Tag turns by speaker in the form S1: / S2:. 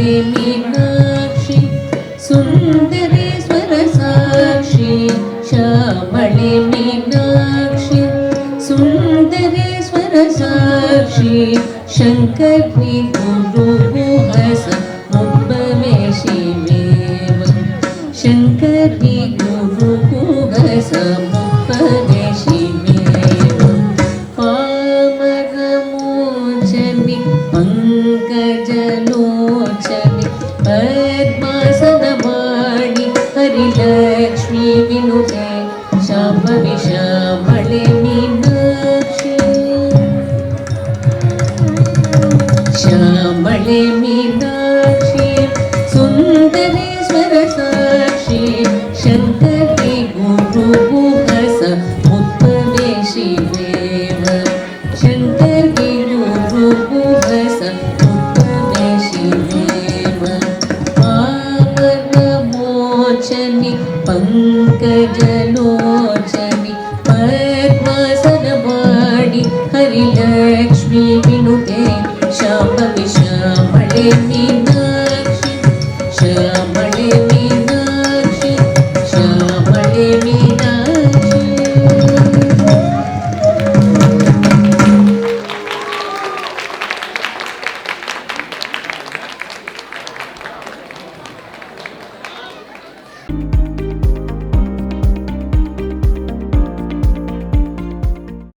S1: श्यामले Meenakshi Sundareshwar Sakshi श्यामले Meenakshi Sundareshwar Sakshi Shankar Guru गुहस मुब्बवे शिवेव Shankar Guru गुहस मुब्बवे शिवेव पामरमोचनि पंकजलोचनि पद्मासनवाणि Harilakshmi विनुते Shambhavi श्यामले Meenakshi श्यामले Meenakshi Sundareshwar Sakshi Shankari Guru गुहस मुब्बवे शिवेव Shankari Guru गुहस मुब्बवे शिवेव पावनमोचनि पंकजलोचनि पद्मासनवाणि Harilakshmi Vinu